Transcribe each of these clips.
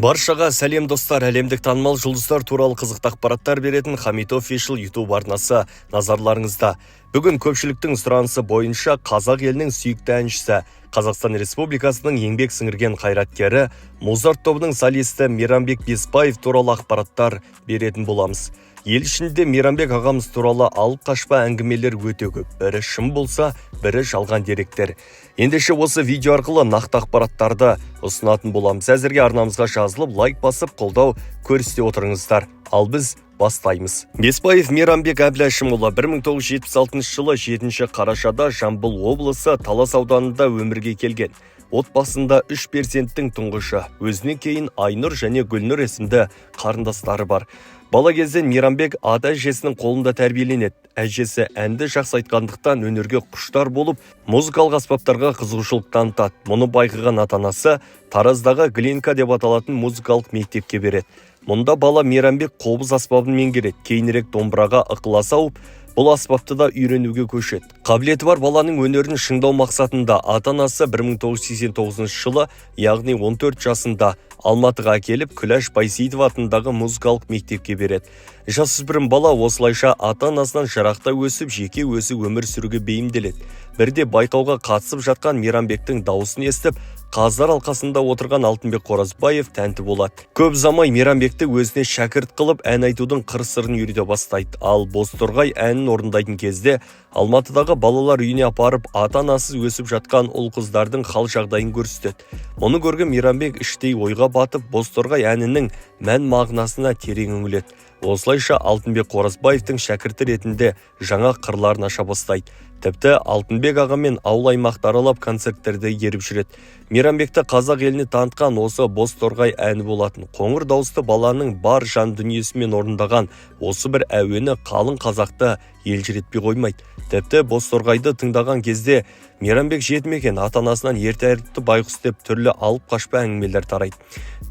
Баршаға сәлем достар, әлемдік танымал жұлдыздар туралы қызықты ақпараттар беретін Хамид Official YouTube арнасы назарларыңызда. Бүгін көпшіліктің сұранысы бойынша қазақ елінің сүйікті әншісі, Қазақстан Республикасының еңбек сіңірген қайраткері, Mozart тобының солисті Мейрамбек Беспаев туралы ақпараттар беретін боламыз. Ел ішінде Мейрамбек ағамыз туралы алып қашпа әңгімелер өте көп. Бірі шын болса, бірі жалған деректер. Ендеше осы видео арқылы нақты ақпараттарды ұсынатын боламыз. Әзірге арнамызға жазылып, лайк басып, қолдау көрсете отырыңыздар. Ал біз бастаймыз. Беспаев Мейрамбек Әбіләшімұлы 1976 жылы 7 қарашада Жамбыл облысы Талас ауданында өмірге келген. Отбасында 3 перзенттің тұңғышы, өзінен кейін Айнұр және Гүлнұр есімді қарындастары бар. Бала кезден Мейрамбек ата-әжесінің қолында тәрбиеленеді. Әжесі әнді жақсы айтқандықтан өнерге құштар болып, музыкалық аспаптарға қызығушылық танытады. Мұны байқаған ата-анасы Тараздағы Глинка деп аталатын музыкалық мектепке береді. Мұнда бала Мейрамбек қобыз аспабын меңгереді. Кейінірек домбыраға ықылас ауып, бұл аспапты да үйренуге көшеді. Қабілеті бар баланың өнерін шыңдау мақсатында ата-анасы 1989 жылы, яғни 14 жасында Алматыға келіп, Күләш Байсейітова атындағы музыкалық мектепке береді. Жасөспірім бала осылайша ата-анасынан жырақта өсіп, жеке өзі өмір сүруге бейімделеді. Бірде байқауға қатысып жатқан Мейрамбектің дауысын естіп, Қаздар алқасында отырған Алтынбек Қоразбаев тәнті болады. Көп замай Мейрамбекті өзіне шәкірт қылып, ән айтудың қыр-сырын үйрете бастайды. Ал Бозторғай әнін орындайтын кезде Алматыдағы балалар үйіне апарып, ата-анасыз өсіп жатқан ұл-қыздардың хал жағдайын көрсетеді. Мұны көрген Мейрамбек іштей ойға батып, Бозторғай әнінің мән мағынасына терең үңіледі. Осылайша Алтынбек Қоразбаевтың шәкірті ретінде жаңа қырларын аша бастайды. Тіпті Алтынбек ағамен ауыл аймақты аралап концерттерді еріп жүреді. Мейрамбекті қазақ еліне танытқан осы Бозторғай әні болатын. Қоңыр дауысты баланың бар жан дүниесімен орындаған осы бір әуені қалың қазақты елжіретпей қоймайды. Тіпті Бозторғайды тыңдаған кезде Мейрамбек жетмеген, ата-анасынан ерте әріпті байғұс деп түрлі алып қашпа әңгімелер тарайды.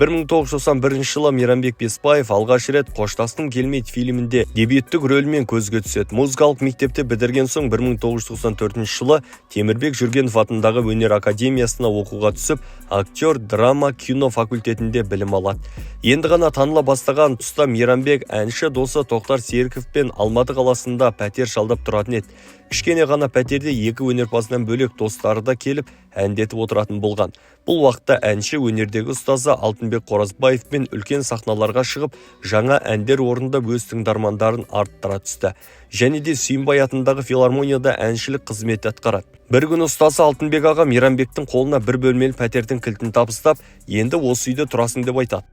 1991 жылы Мейрамбек Беспаев алғаш рет «Қоштастым келмейді» фильмінде дебюттік рөлмен көзге түседі. Музыкалық мектепті бітірген соң 1994 жылы Темірбек Жүргенов атындағы өнер академиясына оқуға түсіп, актер, драма, кино факультетінде білім алады. Енді ғана таныла бастаған тұста Мейрамбек әнші досы Тоқтар Серіковпен Алматы қаласында пәтер жалдап тұратын еді. Кішкене ғана пәтерде екі өнерпазынан бөлек достары да келіп әндетіп отыратын болған. Бұл уақытта әнші өнердегі ұстазы Алтынбек Қоразбаевпен үлкен сахналарға шығып, жаңа әндер орындап өз тыңдармандарын арттыра түсті. Және де Сүйінбай атындағы филармонияда әншілік қызмет атқарады. Бір күні ұстазы Алтынбек аға Мейрамбектің қолына бір бөлмелі пәтердің кілтін табыстап, енді осы үйде тұрасың деп айтады.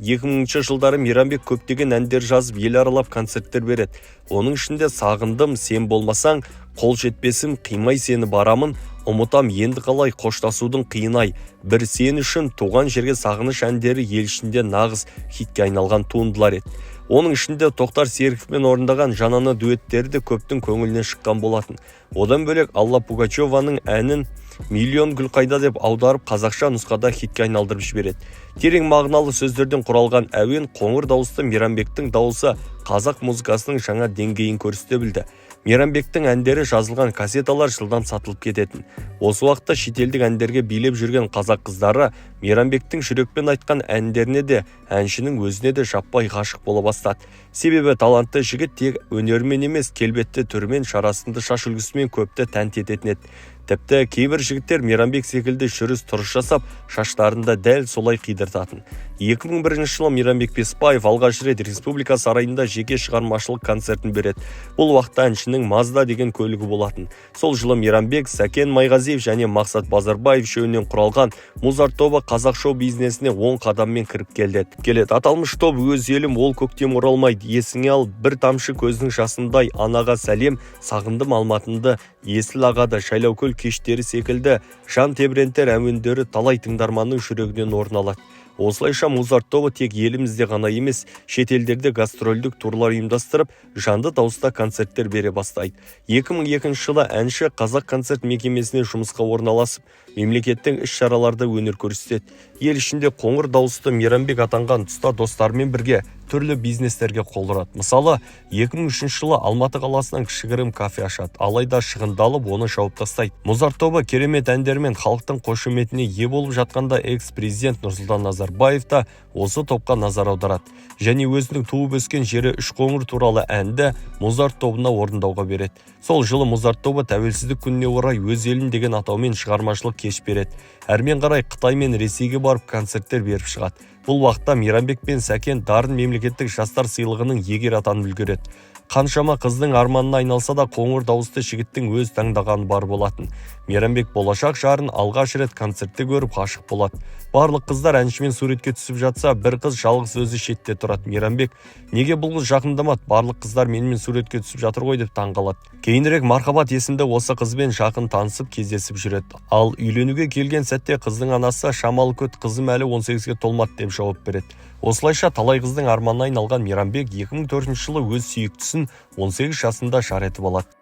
2000 жылдары Мейрамбек көптеген әндер жазып, ел аралап концерттер береді. Оның ішінде «Сағындым, сен болмасаң», «Қол жетпесім, қимай сені барамын», «Ұмытам, енді қалай, қоштасудың қиын-ай», «Бір сен үшін», «Туған жерге сағыныш» әндері ел ішінде нағыз хитке айналған туындылар еді. Оның ішінде Тоқтар Серіковпен орындаған жананы дуэттері де көптің көңілінен шыққан болатын. Одан бөлек Алла Пугачеваның әнін «Миллион гүл қайда» деп аударып, қазақша нұсқада хитке айналдырып жібереді. Терең мағыналы сөздерден құралған әуен қоңыр дауысты Мейрамбектің дауысы қазақ музыкасының жаңа деңгейін көрсете білді. Мейрамбектің әндері жазылған кассеталар жылдам сатылып кететін. Осы уақытта шетелдік әндерге билеп жүрген қазақ қыздары Мейрамбектің жүрекпен айтқан әндеріне де, әншінің өзіне де жаппай ғашық бола бастады. Себебі талантты жігіт тек өнерімен емес, келбетті түрімен, шарасынды шаш үлгісімен көпті тәнті ететін еді. Тіпті кейбір жігіттер Мейрамбек секілді жүріс тұрыс жасап, шаштарында дәл солай қидыртатын. 2001 жылы Мейрамбек Беспаев алғаш рет Республика сарайында жеке шығармашылық концертін береді. Бұл уақытта әншінің Мазда деген көлігі болатын. Сол жылы Мейрамбек, Сәкен Майғазиев және Мақсат Базарбаев үшеуінен құралған Mozart тобы қазақ шоу бизнесіне 10 қадаммен кіріп келеді. Аталмыш топ «Өз елім, ол көктем оралмайды», «Есіңе ал», «Бір тамшы көздің жасындай», «Анаға сәлем», «Сағындым Алматымды», «Есіл ағады», «Шайлаукөл кештері» секілді жан тебірентер әуендері талай тыңдарманның жүрегінен орын алады. Осылайша Mozart тобы тек елімізде ғана емес, шетелдерде гастрольдік турлар ұйымдастырып, жанды дауыста концерттер бере бастайды. 2002 жылы әнші қазақ концерт мекемесіне жұмысқа орналасып, мемлекеттің іс-шараларда өнер көрсетеді. Ел ішінде қоңыр дауысты Мейрамбек атанған тұста достарымен бірге түрлі бизнестерге қол ұрады. Мысалы, 2003 жылы Алматы қаласынан кішігірім кафе ашады, алайда шығындалып оны жауып тастайды. Музарт тобы керемет әндермен халықтың қошеметіне ие болып жатқанда экс-президент Нұрсұлтан Назарбаев та осы топқа назар аударады және өзінің туып өскен жері Үшқоңыр туралы әнді Музарт тобына орындауға береді. Сол жылы Музарт тобы тәуелсіздік күніне орай өз елін деген атаумен шығармашылық кеш береді. Әрмен қарай Қытай мен Ресейге барып концерттер беріп шығады. Бұл уақытта Мейрамбек пен Сәкен дарын мемлекеттік жастар сыйлығының иегері атанып үлгереді. Қаншама қыздың арманына айналса да қоңыр дауысты жігіттің өз таңдағаны бар болатын. Мейрамбек болашақ жарын алғаш рет концертте көріп ғашық болады. Барлық қыздар әншімен суретке түсіп жатса, бір қыз жалғыз өзі шетте тұрады. Мейрамбек неге бұл қыз жақындамады? Барлық қыздар менімен суретке түсіп жатыр ғой деп таңғалады. Кейінірек Мархабат есімді осы қызбен жақын танысып кездесіп жүреді. Ал үйленуге келген сәтте қыздың анасы шамалы көт қызым әлі 18-ге толмады деп жауап береді. Осылайша талай қыздың арманына айналған Мейрамбек 2004 жылы өз сүйіктісін 18 жасында жар етіп алады.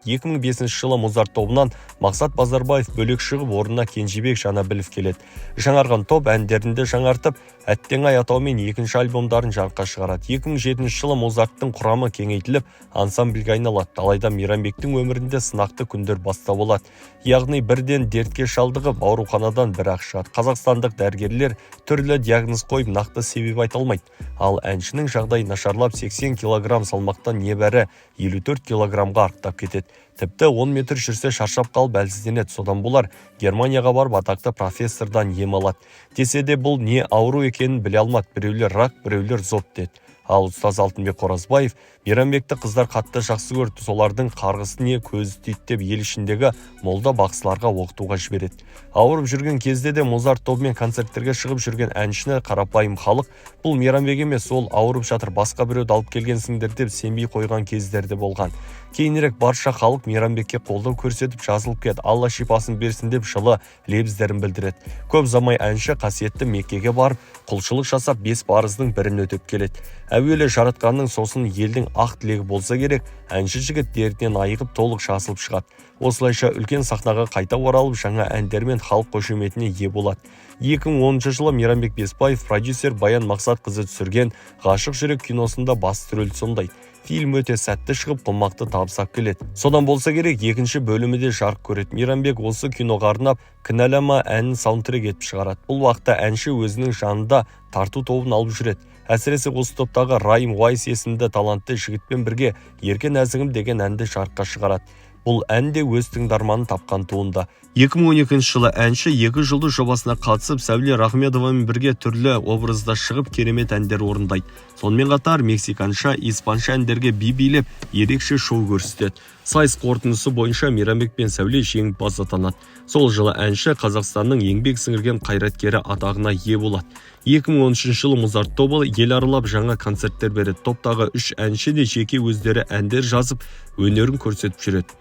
2005 жылы Музарт тобынан Мақсат Базарбаев бөлек шығып, орнына Кенжебек Жанабілов келеді. Жаңарған топ әндерінде жаңартып, Әттең-ай атауымен екінші альбомдарын жарыққа шығарады. 2007 жылы Музарттың құрамы кеңейтіліп, ансамбльге айналады. Алайда Мейрамбектің өмірінде сынақты күндер бастау болады. Яғни бірден дертке шалдығып, ауруханадан бір-ақ шығады. Қазақстандық дәрігерлер түрлі диагноз қойып, нақты себеп айта алмайды. Ал әншінің жағдайы нашарлап 80 килограмм салмақтан небәрі 54 килограммға арықтап кетеді. Тіпті 10 метр жүрсе шаршап қалып әлсізденеді. Содан болар Германияға барып атақты профессордан ем алады. Десе де бұл не ауру екенін біле алмады. Біреулер рак, біреулер зоб деді. Ал ұстаз Алтынбек Қоразбаев Мейрамбекті қыздар қатты жақсы көрді. Солардың қарғысы не көзі тиді деп ел ішіндегі молда бақсыларға оқытуға жібереді. Ауырып жүрген кезде де Музарт тобымен концерттерге шығып жүрген әншіні қарапайым халық бұл Мейрамбек емес, ол ауырып жатыр, басқа біреуді алып келгенсіңдер деп сенбей қойған кездерде болған. Кейінірек барша халық Мейрамбекке қолдау көрсетіп жазылып кетті. Алла шипасын берсін деп жылы лебіздерін білдіреді. Көп замай әнші қасиетті Меккеге барып, құлшылық жасап 5 парыздың бірін өтіп келеді. Әуелі жаратқанның, сосын елдің ақ тілегі болса керек, әнші жігіт дертінен айығып толық жазылып шығады. Осылайша үлкен сахнаға қайта оралып, жаңа әндермен халық қошеметіне ие болады. 2010 жылы Мейрамбек Беспаев продюсер Баян Мақсатқызы түсірген «Ғашық жүрек» киносында басты рөлді сомдайды. Фильм өте сәтті шығып, қомақты табысап келеді. Содан болса керек, екінші бөлімі де жарық көреді. Мейрамбек осы киноға арнап «Кінәлама» әнін саундтрек етіп шығарады. Бұл уақытта әнші өзінің жанында тарту тобын алып жүреді. Әсіресе осы топтағы Райым Уайс есімді талантты жігітпен бірге «Ерке нәзігім» деген әнді жарыққа шығарады. Бұл ән де өз тыңдарманын тапқан туынды. 2012 жылы әнші 2 жылды жобасына қатысып, Сәуле Рахмедовамен бірге түрлі образда шығып керемет әндер орындайды. Сонымен қатар мексиканша, испанша әндерге би билеп, ерекше шоу көрсетеді. Сайыс қорытындысы бойынша Мейрамбек пен Сәуле жеңімпаз атанады. Сол жылы әнші Қазақстанның еңбек сіңірген қайраткері атағына ие болады. 2013 жылы Музарт тобы ел аралап жаңа концерттер береді. Топтағы 3 әнші де жеке өздері әндер жазып, өнерін көрсетіп жүреді.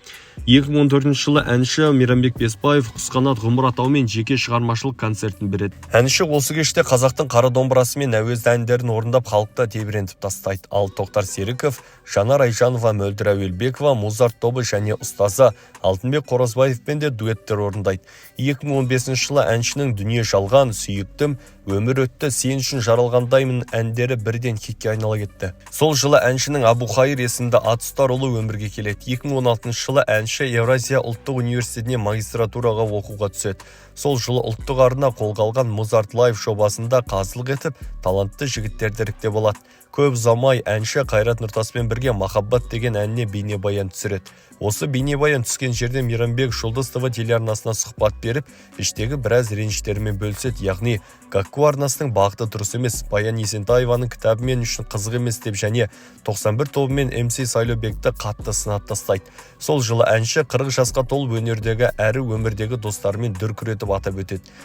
2014 жылы әнші Мейрамбек Беспаев Құсқанат ғұмыр атауымен жеке шығармашылық концертін береді. Әнші осы кеште қазақтың қара домбырасы мен әуезді әндерін орындап халықта тебірентіп тастайды. Ал Тоқтар Серіков, Жанар Айжанова, Мөлдір Әуелбекова, Музарт тобы және ұстазы Алтынбек Қоразбаевпен де дуэттер орындайды. 2015 жылы әншінің Дүние жалған, Сүйіктім, Өмір өтті, Сен үшін жаралғандаймын әндері бірден хитке айнала кетті. Сол жылы әншінің Абухайыр есімді атұстар ұлы өмірге келеді. 2016 жылы әнші Евразия ұлттық университетіне магистратураға оқуға түседі. Сол жылы ұлттық арна қолға алған Музарт Лайв жобасында қазылық етіп, талантты жігіттерді іріктеп алады. Көп замай әнші Қайрат Нұртаспен бірге Махаббат деген әніне бейнебаян түсіреді. Осы бейнебаян түскен жерде Мейрамбек Жұлдыз ТВ телеарнасына сұхбат беріп, іштегі біраз реніштерімен бөліседі. Яғни Гакку арнасының бағыты дұрыс емес, Баян Есентаеваның кітабы мен үшін қызық емес деп және 91 тобымен МС Сайлаубекті қатты сынап тастайды. Сол жылы әнші 40 жасқа толып өнердегі әрі өмірдегі достарымен дүркіретіп атап өтеді.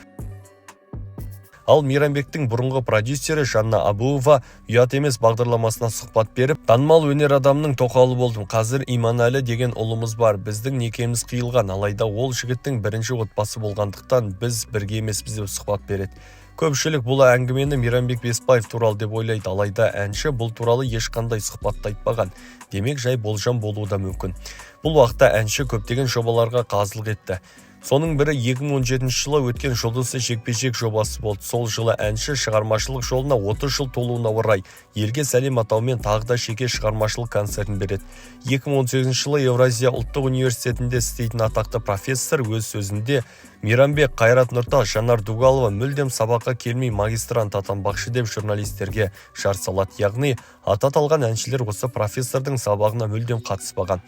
Ал Мейрамбектің бұрынғы продюсері Жанна Абуова «Ұят емес» бағдарламасына сұхбат беріп, танымал өнер адамның тоқалы болдым. Қазір Иманәлі деген ұлымыз бар. Біздің некеміз қиылған, алайда ол жігіттің бірінші отбасы болғандықтан біз бірге емеспіз деп сұхбат береді. Көпшілік бұл әңгімені Мейрамбек Беспаев туралы деп ойлайды, алайда әнші бұл туралы ешқандай сұхбатта айтпаған. Демек жай болжам болуы да мүмкін. Бұл уақытта әнші көптеген жобаларға қазылық етті. Соның бірі 2017 жылы өткен жұлдызды жекпе-жек жобасы болды. Сол жылы әнші шығармашылық жолына 30 жыл толуына орай елге сәлем атаумен тағы да жеке шығармашылық концертін береді. 2018 жылы Евразия ұлттық университетінде істейтін атақты профессор өз сөзінде Мейрамбек, Қайрат Нұртас, Жанар Дугалова мүлдем сабаққа келмей магистрант атанбақшы деп журналистерге жар салады. Яғни аты аталған әншілер осы профессордың сабағына мүлдем қатыспаған.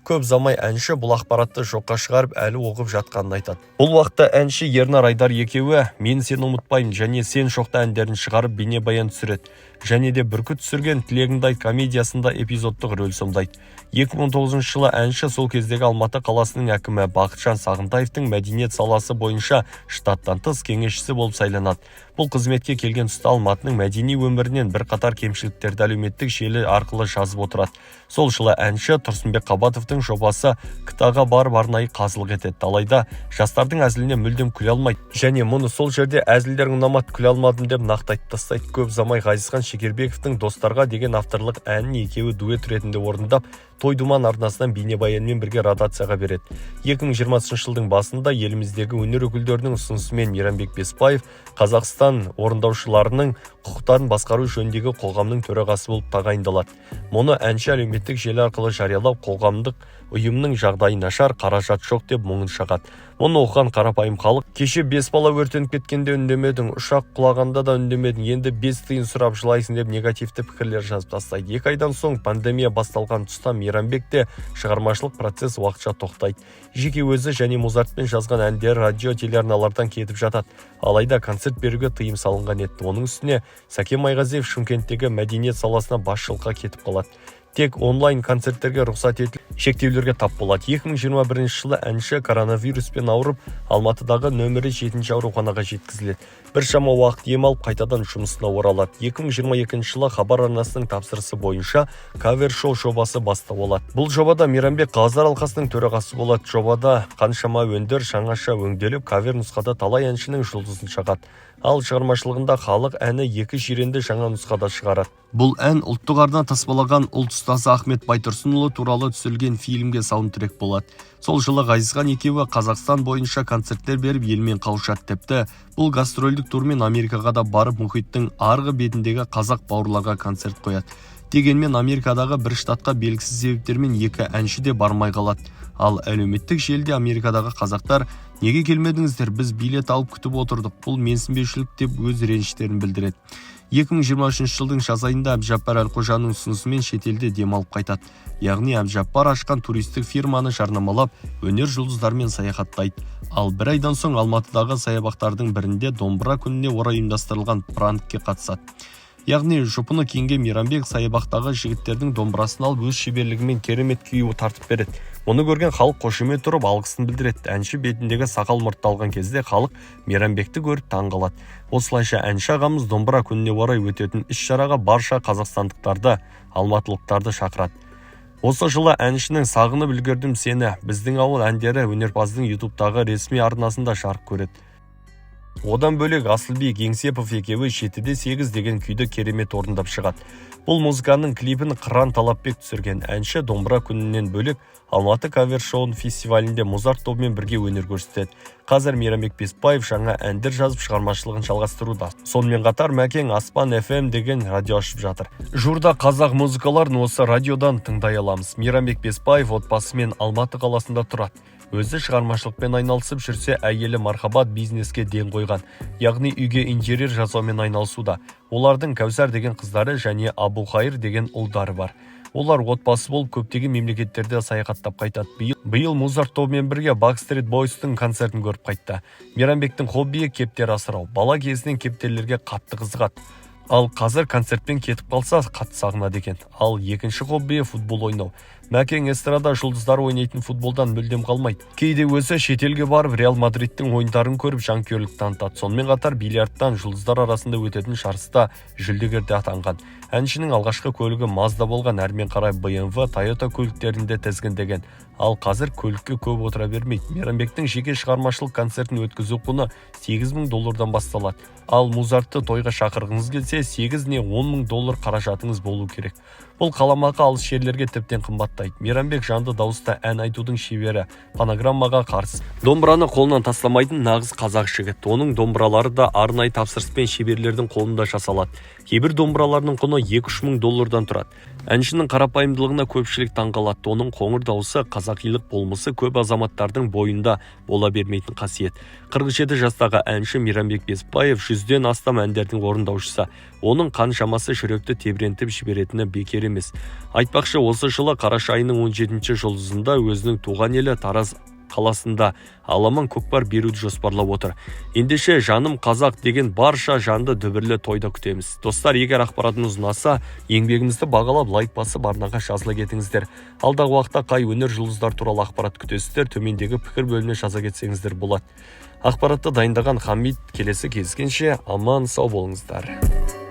Көп замай әнші бұл ақпаратты жоққа шығарып әлі оқып жатқанын айтады. Бұл уақытта әнші Ернар Айдар екеуі "Мен сені ұмытпаймын" және "Сен шоқта" әндерін шығарып бейнебаян түсіреді. Және де Бүркіт түсірген "Тілегіңді айт" комедиясында эпизодтық рөл сомдайды. 2019 жылы әнші сол кездегі Алматы қаласының әкімі Бақытжан Сағынтаевтың мәдениет саласы бойынша штаттан тыс кеңесшісі болып сайланады. Бұл қызметке келген тұста Алматының мәдени өмірінен бірқатар кемшіліктерді әлеуметтік желі арқылы жазып отырады. Сол жылы әнші Тұрсынбек Қабатовтың жобасы КТА-ға барып арнайы қазылық етеді. Алайда жастардың әзіліне мүлдем күле алмайды. Және мұны сол жерде әзілдер ұнамады, күле алмадым деп нақты айтып тастайды. Көп замай Ғазизхан Шекербековтың "Достарға" деген авторлық әнін екеуі дуэт ретінде орындап, Той Думан арнасынан бейнебаянмен бірге радацияға береді. 2020 жылдың басында еліміздегі өнер өкілдерінің ұсынысымен Мейрамбек Беспаев Қазақстан орындаушыларының құқықтарын басқару жөніндегі қоғамның төрағасы болып тағайындалады. Мұны әнші әлеуметтік желі арқылы жариялап, қоғамдық ұйымның жағдайы нашар, қаражат жоқ деп мұңын шағады. Оны оқыған қарапайым халық: "Кеше 5 бала өртеніп кеткенде үндемедің, ұшақ құлағанда да үндемедің, енді 5 тиын сұрап жылайсың" деп негативті пікірлер жазып тастайды. 2 айдан соң пандемия басталған тұста Мейрамбекте шығармашылық процесс уақытша тоқтайды. Жеке өзі және Музартпен жазған әндері радио телеарналардан кетіп жатады. Алайда концерт беруге тыйым салынған еді. Оның үстіне Сәкен Майғазиев Шымкенттегі мәдениет саласына басшылыққа кетіп қалады. Тек онлайн концерттерге рұқсат етіліп, шектеулерге тап болады. 2021 жылы әнші коронавируспен ауырып, Алматыдағы нөмірі 7 ауруханаға жеткізіледі. Біршама уақыт ем алып, қайтадан жұмысына оралады. 2022 жылы Хабар арнасының тапсырысы бойынша кавер-шоу жобасы бастау алады. Бұл жобада Мейрамбек Қазылар алқасының төрағасы болады. Жобада қаншама өндір жаңаша өңделіп, кавер нұсқада талай әншінің жұлдызын шығады. Ал шығармашылығында халық әні 2 жиренді жаңа нұсқада шығарады. Бұл ән ұлттық арна таспалаған ұлт ұстазы Ахмет Байтұрсынұлы туралы түсірілген фильмге саундтрек болады. Сол жылы Ғазизхан екеуі Қазақстан бойынша концерттер беріп елмен қауышады. Тіпті бұл гастрольдік турмен Америкаға да барып мұхиттың арғы бетіндегі қазақ бауырларға концерт қояды. Дегенмен Америкадағы бір штатқа белгісіз себептермен 2 әнші де бармай қалады. Ал әлеуметтік желіде Америкадағы қазақтар "Неге келмедіңіздер, біз билет алып күтіп отырдық, бұл менсінбеушілік" деп өз реніштерін білдіреді. 2023 жылдың жаз айында Әбдіжаппар Әлқожаның ұсынысымен шетелде демалып қайтады. Яғни Әбдіжаппар ашқан туристік фирманы жарнамалап, өнер жұлдыздарымен саяхаттайды. Ал 1 айдан соң Алматыдағы саябақтардың бірінде домбыра күніне орай ұйымдастырылған пранкке қатысады. Яғни жұпыны киінген Мейрамбек саябақтағы жігіттердің домбырасын алып өз шеберлігімен керемет күй тартып береді. Оны көрген халық қошемет тұрып алғысын білдіреді. Әнші бетіндегі сақал мұртты алған кезде халық Мейрамбекті көріп таңғалады. Осылайша әнші ағамыз домбыра күніне орай өтетін іс-шараға барша қазақстандықтарды, алматылықтарды шақырады. Осы жылы әншінің "Сағынып үлгердім сені" біздің ауыл әндері өнерпаздың ютубтағы ресми арнасында жарық көреді. Одан бөлек Асылбек Еңсепов екеуі 7-8 деген күйді керемет орындап шығады. Бұл музыканың клипін Қыран Талапбек түсірген. Әнші домбыра күнінен бөлек Алматы кавер-шоу фестивалінде Музарт тобымен бірге өнер көрсетеді. Қазір Мейрамбек Беспаев жаңа әндер жазып шығармашылығын жалғастыруда. Сонымен қатар Мәкең Аспан FM деген радио ашып жатыр. Жуырда қазақ музыкаларын осы радиодан тыңдай аламыз. Мейрамбек Беспаев отбасымен Алматы қаласында тұрады. Өзі шығармашылықпен айналысып жүрсе, әйелі Мархабат бизнеске ден қойған. Яғни үйге интерьер жасаумен айналысуда. Олардың Кәусар деген қыздары және Абухайыр деген ұлдары бар. Олар отбасы болып көптеген мемлекеттерде саяхаттап қайтады. Биыл Музарт тобымен бірге Backstreet Boys'тың концертін көріп қайтты. Мейрамбектің хоббиі кептер асырау. Бала кезінен кептерлерге қатты қызығады. Ал қазір концертпен кетіп қалса қатты сағынады екен. Ал екінші хоббиі футбол ойнау. Мәкең эстрада жұлдыздар ойнайтын футболдан мүлдем қалмайды. Кейде өзі шетелге барып Реал Мадридтің ойындарын көріп жанкүйерлік танытады. Сонымен қатар бильярдтан жұлдыздар арасында өтетін жарыста жүлдегерде атанған. Әншінің алғашқы көлігі Mazda болған, әрмен қарай BMW, Toyota көліктерінде тізгіндеген. Ал қазір көлікке көп отыра бермейді. Мейрамбектің жеке шығармашылық концертін өткізу құны $8,000 басталады. Ал Музартты тойға шақырғыңыз келсе, $8 не $10,000 қаражатыңыз болу керек. Бұл қаламақы алыс жерлерге тіптен қымбаттайды. ақтайды. Мейрамбек жанды дауыста ән айтудың шебері, фонограммаға қарсы. Домбыраны қолынан тастамайтын нағыз қазақ жігіт. Оның домбыралары да арнайы тапсырыспен шеберлердің қолында жасалады. Кейбір домбыраларының құны 2-3 мың доллардан тұрады. Әншінің қарапайымдылығына көпшілік таңғалады. Оның қоңыр дауысы, қазақилық болмысы көп азаматтардың бойында бола бермейтін қасиет. 47 жастағы әнші Мейрамбек Беспаев 100-ден астам әндердің орындаушысы. Оның қаншамасы жүректі тебірентіп жіберетіні бекер емес. Айтпақшы, осы жылы қараша айының 17-ші жұлдызында өзінің туған елі Тараз қаласында аламан көкпар беруді жоспарлап отыр. Ендеше жаным қазақ деген барша жанды дүбірлі тойда күтеміз. Достар, егер ақпаратымыз ұнаса, еңбегімізді бағалап лайк басып арнаға жазыла кетіңіздер. Алдағы уақытта қай өнер жұлдыздар туралы ақпарат күтесіздер, төмендегі пікір бөліміне жаза кетсеңіздер болады. Ақпаратты дайындаған Хамит, келесі кездескенше аман сау болыңыздар.